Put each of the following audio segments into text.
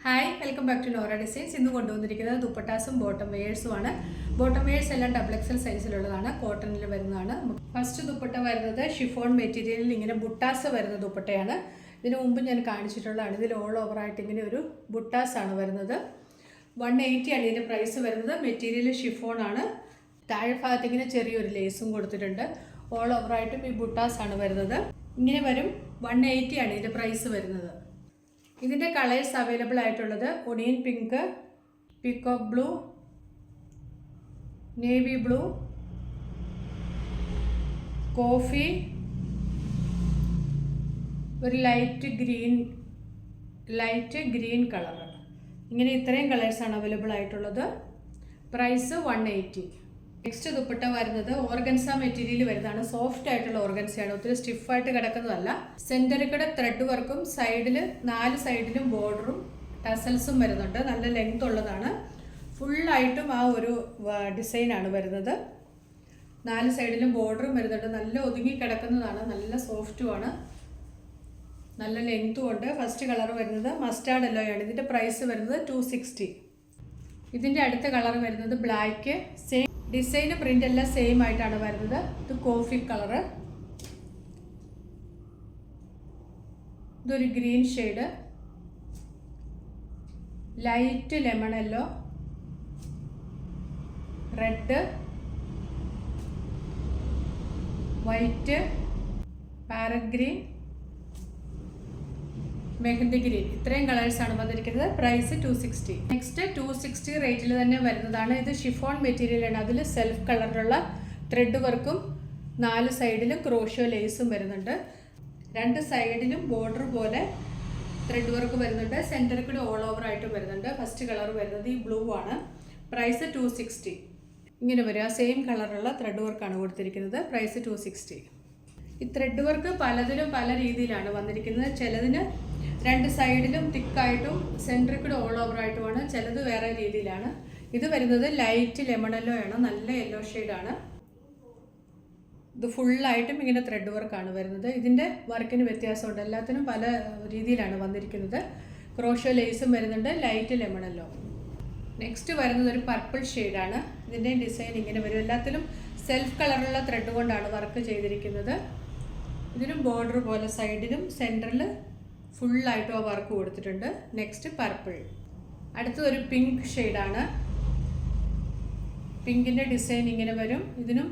Hi, welcome back to Nora designs. ഇന്ന് കൊണ്ടുവന്നിരിക്കുന്നത് ദുപ്പട്ടാസും ബോട്ടം വെയേഴ്സും ആണ്. ബോട്ടം വെയേഴ്സ് എല്ലാം XXL സൈസിലുള്ളതാണ്, കോട്ടണിൽ വരുന്നതാണ്. ഫസ്റ്റ് ദുപ്പട്ട വരുന്നത് ഷിഫോൺ മെറ്റീരിയലിൽ ഇങ്ങനെ ബുട്ടാസ് വരുന്ന ദുപ്പട്ടയാണ്. ഇതിനു മുമ്പ് ഞാൻ കാണിച്ചിട്ടുള്ളതാണ്. ഇതിൽ ഓൾ ഓവറായിട്ട് ഇങ്ങനെ ഒരു ബുട്ടാസ് ആണ് വരുന്നത്. 180 ആണ് ഇതിൻ്റെ പ്രൈസ് വരുന്നത്. മെറ്റീരിയൽ ഷിഫോൺ ആണ്. താഴെ ഭാഗത്ത് ഇങ്ങനെ ചെറിയൊരു ലേസും കൊടുത്തിട്ടുണ്ട്. ഓൾ ഓവറായിട്ടും ഈ ബുട്ടാസ് ആണ് വരുന്നത്. ഇങ്ങനെ വരും. 180 ആണ് ഇതിൻ്റെ പ്രൈസ് വരുന്നത്. ഇതിൻ്റെ കളേഴ്സ് അവൈലബിൾ ആയിട്ടുള്ളത് onion pink, peacock blue, navy blue, coffee, ഒരു ലൈറ്റ് ഗ്രീൻ കളർ. ഇങ്ങനെ ഇത്രയും കളേഴ്സാണ് അവൈലബിൾ ആയിട്ടുള്ളത്. പ്രൈസ് 180. നെക്സ്റ്റ് ദുപ്പട്ട വരുന്നത് ഓർഗൻസ മെറ്റീരിയൽ വരുന്നതാണ്. സോഫ്റ്റ് ആയിട്ടുള്ള ഓർഗൻസയാണ്, ഒത്തിരി സ്റ്റിഫായിട്ട് കിടക്കുന്നതല്ല. സെൻറ്ററിൽ കൂടെ ത്രെഡ് വർക്കും സൈഡിൽ 4 സൈഡിലും ബോർഡറും ടസൽസും വരുന്നുണ്ട്. നല്ല ലെങ്ത് ഉള്ളതാണ്. ഫുള്ളായിട്ടും ആ ഒരു ഡിസൈനാണ് വരുന്നത്. 4 സൈഡിലും ബോർഡറും വരുന്നുണ്ട്. നല്ല ഒതുങ്ങി കിടക്കുന്നതാണ്, നല്ല സോഫ്റ്റുമാണ്, നല്ല ലെങ്ത്തും ഉണ്ട്. ഫസ്റ്റ് കളർ വരുന്നത് മസ്റ്റാർഡ് യെല്ലോയാണ്. ഇതിൻ്റെ പ്രൈസ് വരുന്നത് 260. ഇതിൻ്റെ അടുത്ത കളർ വരുന്നത് ബ്ലാക്ക്. സെയിം ഡിസൈന് പ്രിൻ്റ് എല്ലാം സെയിം ആയിട്ടാണ് വരുന്നത്. ഇത് കോഫി കളറ്, ഇതൊരു green shade, light lemon yellow, red, white, parrot green, mehndi green. ഇത്രയും കളേഴ്സാണ് വന്നിരിക്കുന്നത്. പ്രൈസ് 260. നെക്സ്റ്റ് 260 റേറ്റിൽ തന്നെ വരുന്നതാണ്. ഇത് ഷിഫോൺ മെറ്റീരിയലാണ്. അതിൽ സെൽഫ് കളറിലുള്ള ത്രെഡ് വർക്കും 4 സൈഡിലും ക്രോഷ്യോ ലേസും വരുന്നുണ്ട്. 2 സൈഡിലും ബോർഡർ പോലെ ത്രെഡ് വർക്ക് വരുന്നുണ്ട്. സെൻറ്ററിൽ കൂടെ ഓൾ ഓവർ ആയിട്ട് വരുന്നുണ്ട്. ഫസ്റ്റ് കളർ വരുന്നത് ഈ ബ്ലൂ ആണ്. പ്രൈസ് 260. ഇങ്ങനെ വരും. ആ സെയിം കളറുള്ള ത്രെഡ് വർക്കാണ് കൊടുത്തിരിക്കുന്നത്. പ്രൈസ് 260. ഈ ത്രെഡ് വർക്ക് പലതിലും പല രീതിയിലാണ് വന്നിരിക്കുന്നത്. ചിലതിന് 2 സൈഡിലും തിക്കായിട്ടും സെൻറ്ററിൽ കൂടെ ഓൾ ഓവർ ആയിട്ടുമാണ്, ചിലത് വേറെ രീതിയിലാണ്. ഇത് വരുന്നത് ലൈറ്റ് ലെമൺ യെല്ലോ ആണ്, നല്ല യെല്ലോ ഷെയ്ഡാണ്. ഇത് ഫുള്ളായിട്ടും ഇങ്ങനെ ത്രെഡ് വർക്കാണ് വരുന്നത്. ഇതിൻ്റെ വർക്കിന് വ്യത്യാസമുണ്ട്, എല്ലാത്തിനും പല രീതിയിലാണ് വന്നിരിക്കുന്നത്. ക്രോഷ്യോ ലേസും വരുന്നുണ്ട്, ലൈറ്റ് ലെമൺ യെല്ലോ. നെക്സ്റ്റ് വരുന്നത് ഒരു പർപ്പിൾ ഷെയ്ഡാണ്. ഇതിൻ്റെ ഡിസൈൻ ഇങ്ങനെ വരും. എല്ലാത്തിലും സെൽഫ് കളറുള്ള ത്രെഡ് കൊണ്ടാണ് വർക്ക് ചെയ്തിരിക്കുന്നത്. ഇതിനും ബോർഡർ പോലെ സൈഡിലും സെൻറ്ററിൽ ഫുള്ളായിട്ടും ആ വർക്ക് കൊടുത്തിട്ടുണ്ട്. Next purple. അടുത്തതൊരു പിങ്ക് ഷെയ്ഡാണ്. പിങ്കിൻ്റെ ഡിസൈൻ ഇങ്ങനെ വരും. ഇതിനും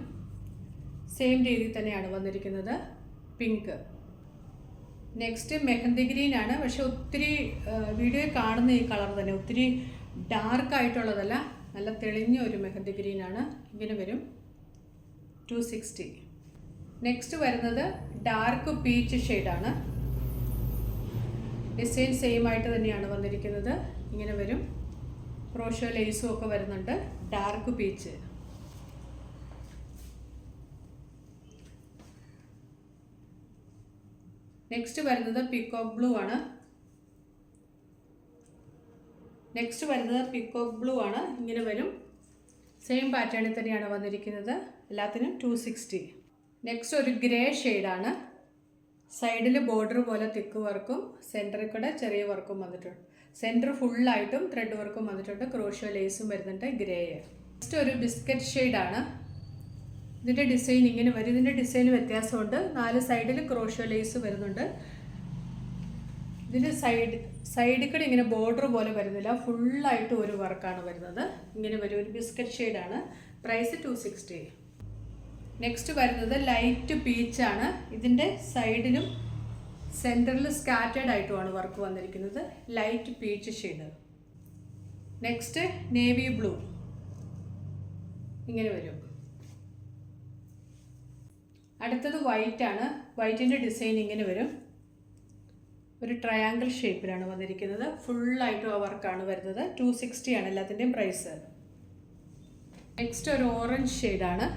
സെയിം രീതിയിൽ തന്നെയാണ് വന്നിരിക്കുന്നത്, പിങ്ക്. നെക്സ്റ്റ് മെഹന്തി ഗ്രീൻ ആണ്. പക്ഷെ ഒത്തിരി വീഡിയോയിൽ കാണുന്ന ഈ കളർ തന്നെ, ഒത്തിരി ഡാർക്ക് ആയിട്ടുള്ളതല്ല, നല്ല തെളിഞ്ഞ ഒരു മെഹന്തി ഗ്രീൻ ആണ്. ഇങ്ങനെ വരും. 260. നെക്സ്റ്റ് വരുന്നത് ഡാർക്ക് പീച്ച് ഷെയ്ഡാണ്. ഡിസൈൻ സെയിം ആയിട്ട് തന്നെയാണ് വന്നിരിക്കുന്നത്. ഇങ്ങനെ വരും. ക്രോഷ്യോ ലേസും ഒക്കെ വരുന്നുണ്ട്. Dark peach. നെക്സ്റ്റ് വരുന്നത് പീകോക്ക് ബ്ലൂ ആണ്. ഇങ്ങനെ വരും. സെയിം പാറ്റേണിൽ തന്നെയാണ് വന്നിരിക്കുന്നത്. എല്ലാത്തിനും 260. നെക്സ്റ്റ് ഒരു ഗ്രേ ഷെയ്ഡാണ്. സൈഡിൽ ബോർഡർ പോലെ തിക്ക് വർക്കും സെൻറ്ററിൽ കൂടെ ചെറിയ വർക്കും വന്നിട്ടുണ്ട്. സെൻറ്റർ ഫുള്ളായിട്ടും ത്രെഡ് വർക്കും വന്നിട്ടുണ്ട്. ക്രോഷ്യോ ലേസും വരുന്നുണ്ട്. ഗ്രേ. നെക്സ്റ്റ് ഒരു ബിസ്ക്കറ്റ് ഷെയ്ഡാണ്. ഇതിൻ്റെ ഡിസൈൻ ഇങ്ങനെ വരും. ഇതിൻ്റെ ഡിസൈൻ വ്യത്യാസമുണ്ട്. 4 സൈഡിൽ ക്രോഷ്യോ ലേസ് വരുന്നുണ്ട്. ഇതിൻ്റെ സൈഡിൽ കൂടെ ഇങ്ങനെ ബോർഡർ പോലെ വരുന്നില്ല, ഫുള്ളായിട്ട് ഒരു വർക്കാണ് വരുന്നത്. ഇങ്ങനെ വരും. ഒരു ബിസ്ക്കറ്റ് ഷെയ്ഡാണ്. പ്രൈസ് 260. നെക്സ്റ്റ് വരുന്നത് ലൈറ്റ് പീച്ചാണ്. ഇതിൻ്റെ സൈഡിലും സെൻറ്ററിൽ സ്കാറ്റേഡ് ആയിട്ടുമാണ് വർക്ക് വന്നിരിക്കുന്നത്. Light peach shade. Next navy blue. ഇങ്ങനെ വരും. അടുത്തത് വൈറ്റ് ആണ്. വൈറ്റിൻ്റെ ഡിസൈൻ ഇങ്ങനെ വരും. ഒരു ട്രയാങ്കിൾ ഷേപ്പിലാണ് വന്നിരിക്കുന്നത്. ഫുള്ളായിട്ടും ആ വർക്കാണ് വരുന്നത്. 260 ആണ് എല്ലാത്തിൻ്റെയും പ്രൈസ്. നെക്സ്റ്റ് ഒരു ഓറഞ്ച് ഷെയ്ഡാണ്.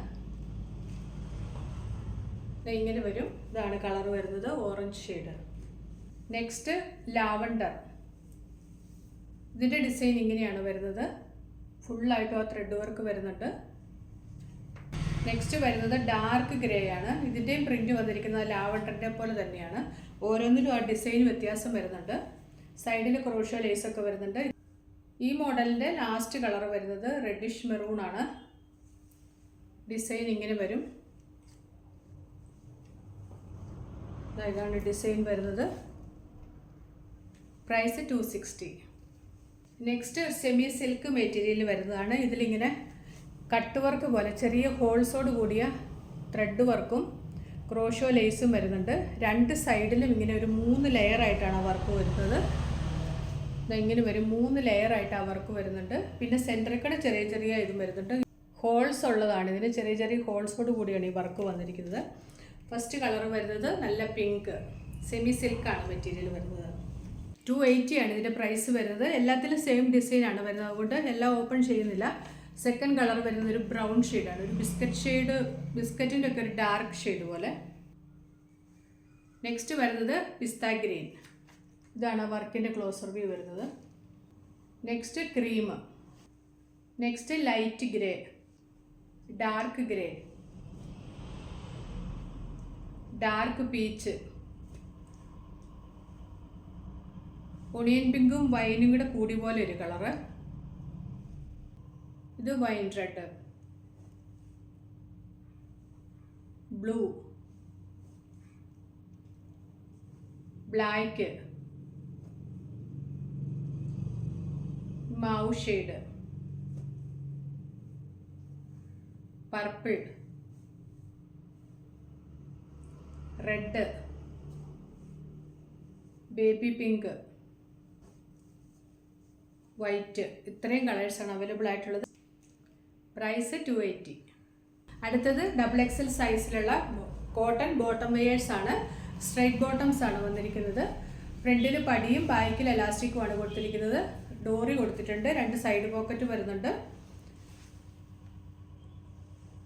ഇങ്ങനെ വരും. ഇതാണ് കളർ വരുന്നത്, ഓറഞ്ച് ഷെയ്ഡ്. Next lavender. ഇതിൻ്റെ ഡിസൈൻ ഇങ്ങനെയാണ് വരുന്നത്. ഫുള്ളായിട്ടും ആ ത്രെഡ് വർക്ക് വരുന്നുണ്ട്. നെക്സ്റ്റ് വരുന്നത് ഡാർക്ക് ഗ്രേ ആണ്. ഇതിൻ്റെയും പ്രിൻറ്റ് വന്നിരിക്കുന്നത് ലാവണ്ടറിൻ്റെ പോലെ തന്നെയാണ്. ഓരോന്നിലും ആ ഡിസൈൻ വ്യത്യാസം വരുന്നുണ്ട്. സൈഡിൽ ക്രോഷ്യോ ലേസ് ഒക്കെ വരുന്നുണ്ട്. ഈ മോഡലിൻ്റെ ലാസ്റ്റ് കളർ വരുന്നത് റെഡിഷ് മെറൂൺ ആണ്. ഡിസൈൻ ഇങ്ങനെ വരും. ഇതാണ് ഡിസൈൻ വരുന്നത്. Price 260. Next semi silk material വരുന്നതാണ്. ഇതിലിങ്ങനെ കട്ട് വർക്ക് പോലെ ചെറിയ ഹോൾസോട് കൂടിയ ത്രെഡ് വർക്കും ക്രോഷ്യോ ലേസും വരുന്നുണ്ട്. രണ്ട് സൈഡിലും ഇങ്ങനെ ഒരു 3 ലെയറായിട്ടാണ് ആ വർക്ക് വരുന്നത്. ഇങ്ങനെ വരും, 3 ലെയറായിട്ട് ആ വർക്ക് വരുന്നുണ്ട്. പിന്നെ സെൻറ്ററിൽ കൂടെ ചെറിയ ചെറിയ ഇതും വരുന്നുണ്ട്. ഹോൾസ് ഉള്ളതാണ്. ഇതിന് ചെറിയ ചെറിയ ഹോൾസോട് കൂടിയാണ് ഈ വർക്ക് വന്നിരിക്കുന്നത്. ഫസ്റ്റ് കളർ വരുന്നത് നല്ല പിങ്ക് സെമി സിൽക്കാണ് മെറ്റീരിയൽ വരുന്നത്. 280 ആണ് ഇതിൻ്റെ പ്രൈസ് വരുന്നത്. എല്ലാത്തിലും സെയിം ഡിസൈനാണ് വരുന്നത്, അതുകൊണ്ട് എല്ലാം ഓപ്പൺ ചെയ്യുന്നില്ല. സെക്കൻഡ് കളർ വരുന്നത് ഒരു ബ്രൗൺ ഷെയ്ഡാണ്. ഒരു ബിസ്ക്കറ്റ് ഷെയ്ഡ്, ബിസ്ക്കറ്റിൻ്റെ ഒക്കെ ഒരു ഡാർക്ക് ഷെയ്ഡ് പോലെ. നെക്സ്റ്റ് വരുന്നത് പിസ്ത ഗ്രീൻ. ഇതാണ് വർക്കിൻ്റെ ക്ലോസർ വ്യൂ വരുന്നത്. Next cream. Next light grey, dark grey, dark peach, onion പിങ്കും വൈനും കൂടെ കൂടി പോലെ ഒരു കളറ്. ഇത് വൈൻ റെഡ്, ബ്ലൂ, ബ്ലാക്ക്, മാവ് shade, purple, red, baby pink, white. ഇത്രയും കളേഴ്സാണ് അവൈലബിൾ ആയിട്ടുള്ളത്. പ്രൈസ് 280. അടുത്തത് XXL സൈസിലുള്ള കോട്ടൺ ബോട്ടം വെയേഴ്സ് ആണ്. സ്ട്രൈറ്റ് ബോട്ടംസ് ആണ് വന്നിരിക്കുന്നത്. ഫ്രണ്ടിൽ പടിയും ബാക്കിൽ എലാസ്റ്റിക്കുമാണ് കൊടുത്തിരിക്കുന്നത്. ഡോറി കൊടുത്തിട്ടുണ്ട്. 2 സൈഡ് പോക്കറ്റ് വരുന്നുണ്ട്.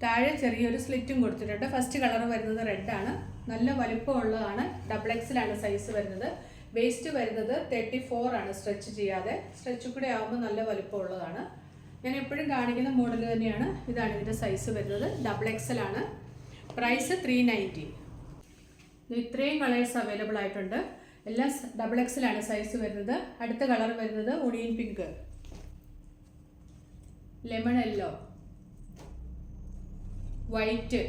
താഴെ ചെറിയൊരു സ്ലിറ്റും കൊടുത്തിട്ടുണ്ട്. ഫസ്റ്റ് കളർ വരുന്നത് റെഡ് ആണ്. നല്ല വലുപ്പമുള്ളതാണ്. XXL ആണ് സൈസ് വരുന്നത്. വേസ്റ്റ് വരുന്നത് 34 ആണ്, സ്ട്രെച്ച് ചെയ്യാതെ. സ്ട്രെച്ച് കൂടെ ആകുമ്പോൾ നല്ല വലുപ്പമുള്ളതാണ്. ഞാൻ എപ്പോഴും കാണിക്കുന്ന മോഡൽ തന്നെയാണ്. ഇതാണ് ഇതിൻ്റെ സൈസ് വരുന്നത്. XXL ആണ്. പ്രൈസ് 390. ഇത്രയും കളേഴ്സ് അവൈലബിൾ ആയിട്ടുണ്ട്. എല്ലാം XXL ആണ് സൈസ് വരുന്നത്. അടുത്ത കളർ വരുന്നത് onion pink, lemon yellow, white,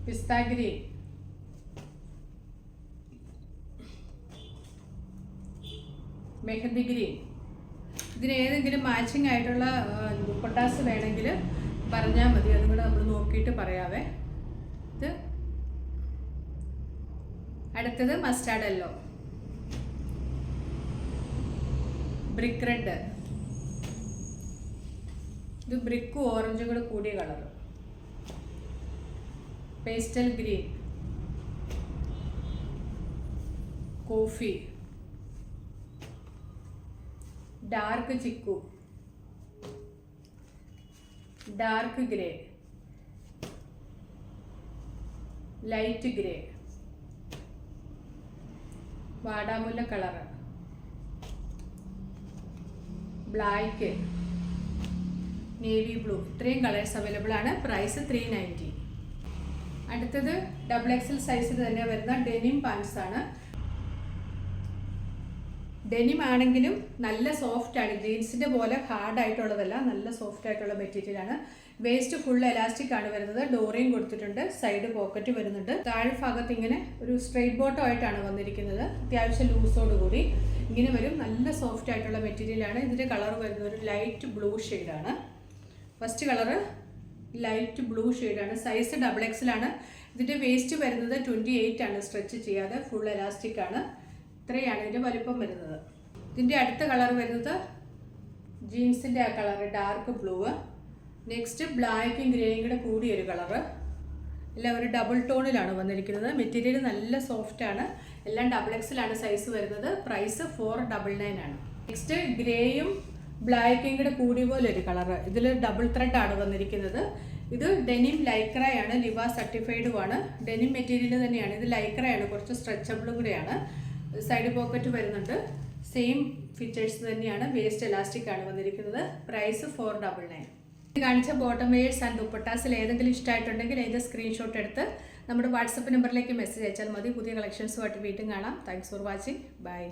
pista green, mehndi green. ഇതിന് ഏതെങ്കിലും മാച്ചിങ് ആയിട്ടുള്ള ദുപ്പട്ടാസ് വേണമെങ്കിൽ പറഞ്ഞാൽ മതി, അതും കൂടെ നമ്മൾ നോക്കിയിട്ട് പറയാവേ. ഇത് അടുത്തത് മസ്റ്റാർഡ് യെല്ലോ, ബ്രിക്ക് റെഡ്, ഇത് ബ്രിക്കും ഓറഞ്ചും കൂടെ കൂടിയ colour, pastel green, coffee, dark chikoo, dark grey, light grey, വാടാമുല്ല കളറ്, ബ്ലാക്ക്, നേവി ബ്ലൂ. ഇത്രയും കളേഴ്സ് അവൈലബിൾ ആണ്. പ്രൈസ് 390. അടുത്തത് XXL സൈസിൽ തന്നെ വരുന്ന ഡെനിം പാൻസ് ആണ്. ഡെനിം ആണെങ്കിലും നല്ല സോഫ്റ്റ് ആണ്. ജീൻസിൻ്റെ പോലെ ഹാർഡ് ആയിട്ടുള്ളതല്ല, നല്ല സോഫ്റ്റ് ആയിട്ടുള്ള മെറ്റീരിയലാണ്. വേസ്റ്റ് ഫുൾ എലാസ്റ്റിക് ആണ് വരുന്നത്. ഡോറിയും കൊടുത്തിട്ടുണ്ട്. സൈഡ് പോക്കറ്റ് വരുന്നുണ്ട്. താഴ്ഭാഗത്ത് ഇങ്ങനെ ഒരു സ്ട്രെയിറ്റ് ബോട്ടം ആയിട്ടാണ് വന്നിരിക്കുന്നത്. അത്യാവശ്യം ലൂസോട് കൂടി ഇങ്ങനെ വരും. നല്ല സോഫ്റ്റ് ആയിട്ടുള്ള മെറ്റീരിയലാണ്. ഇതിൻ്റെ കളർ വരുന്നത് ഒരു ലൈറ്റ് ബ്ലൂ ഷെയ്ഡാണ്. ഫസ്റ്റ് കളറ് ലൈറ്റ് ബ്ലൂ ഷെയ്ഡാണ്. സൈസ് XXL ആണ്. ഇതിൻ്റെ വേസ്റ്റ് വരുന്നത് 28 ആണ്, സ്ട്രെച്ച് ചെയ്യാതെ. ഫുൾ എലാസ്റ്റിക് ആണ്. ഇത്രയാണ് ഇതിൻ്റെ വലിപ്പം വരുന്നത്. ഇതിൻ്റെ അടുത്ത കളർ വരുന്നത് ജീൻസിൻ്റെ ആ കളറ് ഡാർക്ക് ബ്ലൂ. നെക്സ്റ്റ് ബ്ലാക്കും ഗ്രേയും കൂടെ കൂടിയൊരു കളറ്. എല്ലാം ഒരു ഡബിൾ ടോണിലാണ് വന്നിരിക്കുന്നത്. മെറ്റീരിയൽ നല്ല സോഫ്റ്റ് ആണ്. എല്ലാം XXL ആണ് സൈസ് വരുന്നത്. പ്രൈസ് 499 ആണ്. നെക്സ്റ്റ് ഗ്രേയും ബ്ലാക്കും കൂടെ കൂടിയ പോലെ ഒരു കളറ്. ഇതിൽ ഡബിൾ ത്രെഡ് ആണ് വന്നിരിക്കുന്നത്. ഇത് ഡെനിം ലൈക്രയാണ്. ലിവ സർട്ടിഫൈഡുമാണ്. ഡെനിം മെറ്റീരിയൽ തന്നെയാണ്. ഇത് ലൈക്രയാണ്, കുറച്ച് സ്ട്രെച്ചബിളും കൂടെയാണ്. സൈഡ് പോക്കറ്റ് വരുന്നുണ്ട്. സെയിം ഫീച്ചേഴ്സ് തന്നെയാണ്. വേസ്റ്റ് എലാസ്റ്റിക് ആണ് വന്നിരിക്കുന്നത്. പ്രൈസ് 499. ഇത് കാണിച്ച ബോട്ടം വെയേഴ്സ് ആൻഡ് ദുപ്പട്ടാസിൽ ഏതെങ്കിലും ഇഷ്ടമായിട്ടുണ്ടെങ്കിൽ അതിൻ്റെ സ്ക്രീൻഷോട്ട് എടുത്ത് നമ്മുടെ വാട്സപ്പ് നമ്പറിലേക്ക് മെസ്സേജ് അയച്ചാൽ മതി. പുതിയ കളക്ഷൻസുമായിട്ട് വീണ്ടും കാണാം. Thanks for watching. ബൈ.